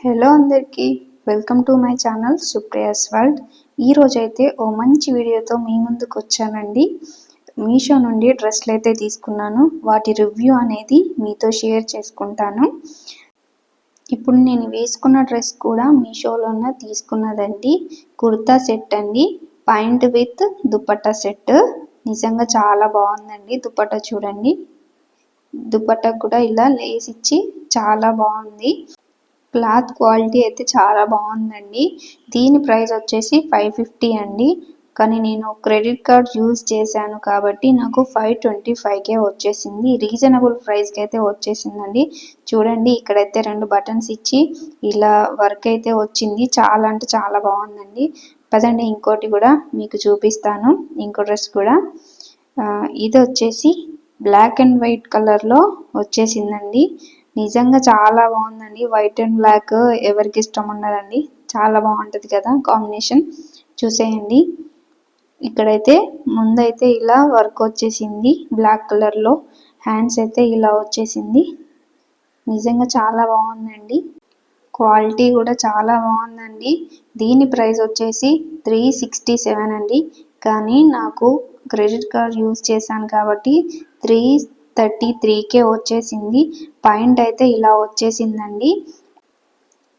Hello అందరికీ, welcome to my channel Supriya's world. ఈరోజైతే ఓ మంచి వీడియోతో మీ ముందుకు వచ్చానండి. మీషో నుండి డ్రెస్లు అయితే తీసుకున్నాను. వాటి రివ్యూ అనేది మీతో షేర్ చేసుకుంటాను. ఇప్పుడు నేను వేసుకున్న డ్రెస్ కూడా మీషోలోనే తీసుకున్నదండి. కుర్తా సెట్ అండి, పాయింట్ విత్ దుపట్టా సెట్. నిజంగా చాలా బాగుందండి. దుపట్టా చూడండి, దుపట్టా కూడా ఇలా లేస్ ఇచ్చి చాలా బాగుంది. క్లాత్ క్వాలిటీ అయితే చాలా బాగుందండి. దీని ప్రైస్ వచ్చేసి 550 అండి. కానీ నేను క్రెడిట్ కార్డ్ యూజ్ చేశాను కాబట్టి నాకు 525కే వచ్చేసింది. రీజనబుల్ ప్రైస్కి అయితే వచ్చేసిందండి. చూడండి, ఇక్కడైతే 2 బటన్స్ ఇచ్చి ఇలా వర్క్ అయితే వచ్చింది. చాలా అంటే చాలా బాగుందండి. పదండి ఇంకోటి కూడా మీకు చూపిస్తాను. ఇంకో డ్రెస్ కూడా ఇది వచ్చేసి బ్లాక్ అండ్ వైట్ కలర్లో వచ్చేసిందండి. నిజంగా చాలా బాగుందండి. వైట్ అండ్ బ్లాక్ ఎవరికి ఇష్టం ఉండదండి, చాలా బాగుంటుంది కదా కాంబినేషన్. చూసేయండి, ఇక్కడైతే ముందైతే ఇలా వర్క్ వచ్చేసింది బ్లాక్ కలర్లో. హ్యాండ్స్ అయితే ఇలా వచ్చేసింది. నిజంగా చాలా బాగుందండి. క్వాలిటీ కూడా చాలా బాగుందండి. దీని ప్రైస్ వచ్చేసి 367 అండి. కానీ నాకు క్రెడిట్ కార్డ్ యూజ్ చేశాను కాబట్టి 333కే వచ్చేసింది. పాయింట్ అయితే ఇలా వచ్చేసిందండి.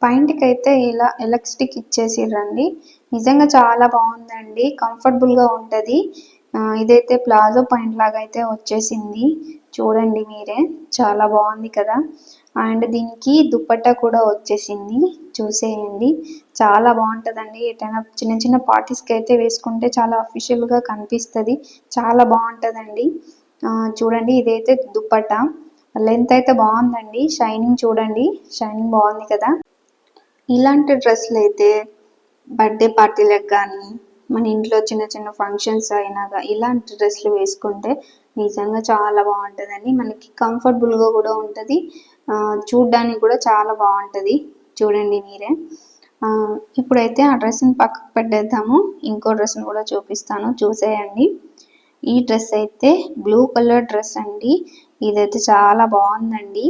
పాయింట్కి అయితే ఇలా ఎలాస్టిక్ ఇచ్చేసిర్రండి. నిజంగా చాలా బాగుందండి, కంఫర్టబుల్గా ఉంటుంది. ఇదైతే ప్లాజో పాయింట్ లాగా అయితే వచ్చేసింది. చూడండి మీరే, చాలా బాగుంది కదా. అండ్ దీనికి దుపట్టా కూడా వచ్చేసింది. చూసేయండి, చాలా బాగుంటుందండి. ఎటైనా చిన్న చిన్న పార్టీస్కి అయితే వేసుకుంటే చాలా అఫీషియల్గా కనిపిస్తుంది. చాలా బాగుంటుందండి. చూడండి, ఇదైతే దుపట్టా. లెంత్ అయితే బాగుందండి. షైనింగ్ చూడండి, షైనింగ్ బాగుంది కదా. ఇలాంటి డ్రెస్సులు అయితే బర్త్డే పార్టీలకు కానీ, మన ఇంట్లో చిన్న చిన్న ఫంక్షన్స్ అయినా ఇలాంటి డ్రెస్సులు వేసుకుంటే నిజంగా చాలా బాగుంటుందండి. మనకి కంఫర్టబుల్గా కూడా ఉంటుంది, చూడ్డానికి కూడా చాలా బాగుంటుంది. చూడండి మీరే. ఇప్పుడైతే ఆ డ్రెస్ని పక్కకు పెట్టేద్దాము. ఇంకో డ్రెస్ని కూడా చూపిస్తాను, చూసేయండి. ఈ డ్రెస్ అయితే బ్లూ కలర్ డ్రెస్ అండి. ఇదైతే చాలా బాగుందండి.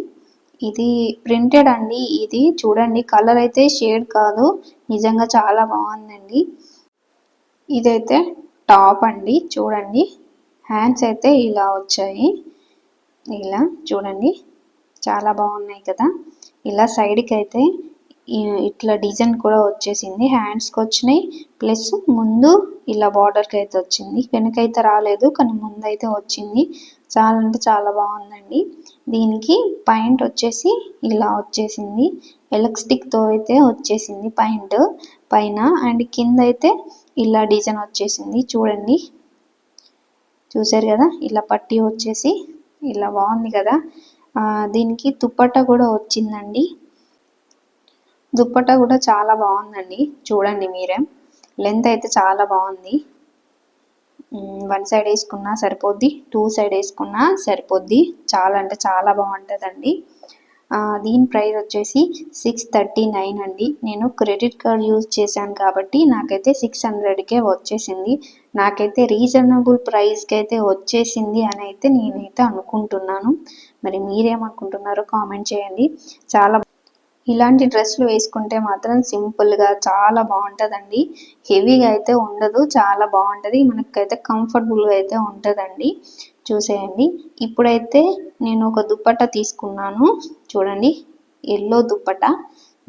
ఇది ప్రింటెడ్ అండి. ఇది చూడండి, కలర్ అయితే షేడ్ కాదు, నిజంగా చాలా బాగుందండి. ఇదైతే టాప్ అండి. చూడండి, హ్యాండ్స్ అయితే ఇలా వచ్చాయి. ఇలా చూడండి, చాలా బాగున్నాయి కదా. ఇలా సైడ్కి అయితే ఇట్లా డిజైన్ కూడా వచ్చేసింది. హ్యాండ్స్కి వచ్చినాయి, ప్లస్ ముందు ఇలా బార్డర్కి అయితే వచ్చింది. వెనకైతే రాలేదు, కానీ ముందు అయితే వచ్చింది. చాలా అంటే చాలా బాగుందండి. దీనికి పాయింట్ వచ్చేసి ఇలా వచ్చేసింది. ఎలాస్టిక్తో అయితే వచ్చేసింది పాయింట్ పైన. అండ్ కింద అయితే ఇలా డిజైన్ వచ్చేసింది. చూడండి, చూసారు కదా, ఇలా పట్టీ వచ్చేసి ఇలా బాగుంది కదా. దీనికి దుపట్టా కూడా వచ్చిందండి. దుపట్టా కూడా చాలా బాగుందండి. చూడండి మీరే, లెంత్ అయితే చాలా బాగుంది. 1 సైడ్ వేసుకున్నా సరిపోద్ది, 2 సైడ్ వేసుకున్నా సరిపోద్ది. చాలా అంటే చాలా బాగుంటుందండి. దీని ప్రైస్ వచ్చేసి 639 అండి. నేను క్రెడిట్ కార్డ్ యూజ్ చేశాను కాబట్టి నాకైతే 600కే వచ్చేసింది. నాకైతే రీజనబుల్ ప్రైస్కి అయితే వచ్చేసింది అని అయితే నేనైతే అనుకుంటున్నాను. మరి మీరేమనుకుంటున్నారో కామెంట్ చేయండి. చాలా ఇలాంటి డ్రెస్సులు వేసుకుంటే మాత్రం సింపుల్గా చాలా బాగుంటుందండి. హెవీగా అయితే ఉండదు, చాలా బాగుంటుంది. మనకైతే కంఫర్టబుల్గా అయితే ఉంటుందండి. చూసేయండి, ఇప్పుడైతే నేను ఒక దుపట్టా తీసుకున్నాను. చూడండి, ఎల్లో దుపట్టా.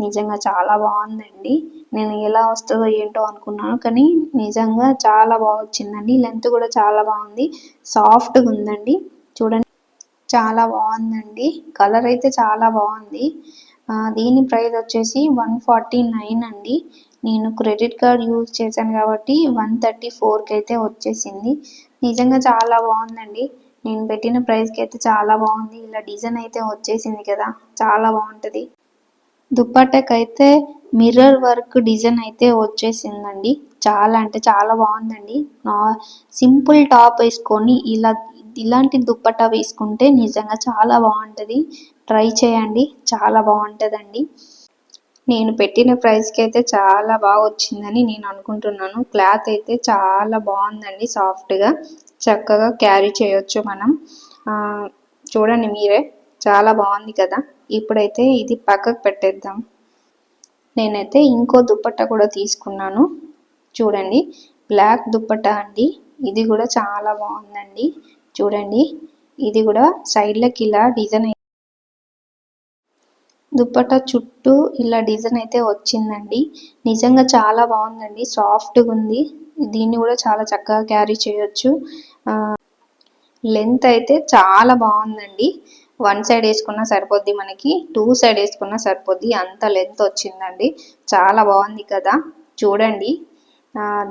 నిజంగా చాలా బాగుందండి. నేను ఎలా వస్తుందో ఏంటో అనుకున్నాను, కానీ నిజంగా చాలా బాగా వచ్చిందండి. లెంత్ కూడా చాలా బాగుంది, సాఫ్ట్గా ఉందండి. చూడండి, చాలా బాగుందండి. కలర్ అయితే చాలా బాగుంది. దీని ప్రైస్ వచ్చేసి 149 అండి. నేను క్రెడిట్ కార్డ్ యూజ్ చేశాను కాబట్టి 134కి అయితే వచ్చేసింది. నిజంగా చాలా బాగుందండి. నేను పెట్టిన ప్రైస్కి అయితే చాలా బాగుంది. ఇలా డిజైన్ అయితే వచ్చేసింది కదా, చాలా బాగుంటుంది. దుపట్టాకైతే మిర్రర్ వర్క్ డిజైన్ అయితే వచ్చేసిందండి. చాలా అంటే చాలా బాగుందండి. సింపుల్ టాప్ వేసుకొని ఇలాంటి దుపట్టా వేసుకుంటే నిజంగా చాలా బాగుంటుంది. ట్రై చేయండి, చాలా బాగుంటుందండి. నేను పెట్టిన ప్రైస్కి అయితే చాలా బాగా వచ్చిందని నేను అనుకుంటున్నాను. క్లాత్ అయితే చాలా బాగుందండి, సాఫ్ట్గా, చక్కగా క్యారీ చేయొచ్చు మనం. చూడండి మీరే, చాలా బాగుంది కదా. ఇప్పుడైతే ఇది పక్కకు పెట్టేద్దాం. నేనైతే ఇంకో దుపట్టా కూడా తీసుకున్నాను. చూడండి, బ్లాక్ దుపట్టా అండి. ఇది కూడా చాలా బాగుందండి. చూడండి, ఇది కూడా సైడ్లకి ఇలా డిజైన్ దుపట్టా చుట్టూ ఇలా డిజైన్ అయితే వచ్చిందండి. నిజంగా చాలా బాగుందండి, సాఫ్ట్గా ఉంది. దీన్ని కూడా చాలా చక్కగా క్యారీ చేయొచ్చు. లెంత్ అయితే చాలా బాగుందండి. వన్ సైడ్ వేసుకున్నా సరిపోద్ది, మనకి టూ సైడ్ వేసుకున్నా సరిపోద్ది, అంత లెంత్ వచ్చిందండి. చాలా బాగుంది కదా. చూడండి,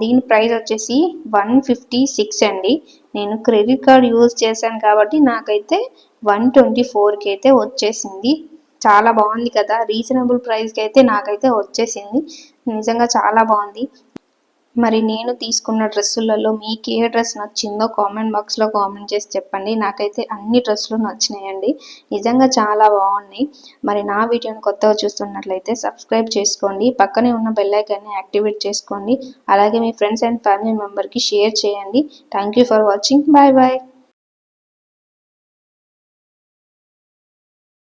దీని ప్రైస్ వచ్చేసి 156 అండి. నేను క్రెడిట్ కార్డ్ యూజ్ చేశాను కాబట్టి నాకైతే 124కి అయితే వచ్చేసింది. చాలా బాగుంది కదా, రీజనబుల్ ప్రైస్కి అయితే నాకైతే వచ్చేసింది. నిజంగా చాలా బాగుంది. మరి నేను తీసుకున్న డ్రెస్సులలో మీకు ఏ డ్రెస్ నచ్చిందో కామెంట్ బాక్స్లో కామెంట్ చేసి చెప్పండి. నాకైతే అన్ని డ్రెస్సులు నచ్చినాయండి, నిజంగా చాలా బాగున్నాయి. మరి నా వీడియోని కొత్తగా చూస్తున్నట్లయితే సబ్స్క్రైబ్ చేసుకోండి, పక్కనే ఉన్న బెల్ ఐకాన్ని యాక్టివేట్ చేసుకోండి. అలాగే మీ ఫ్రెండ్స్ అండ్ ఫ్యామిలీ మెంబర్కి షేర్ చేయండి. Thank you for watching. Bye bye.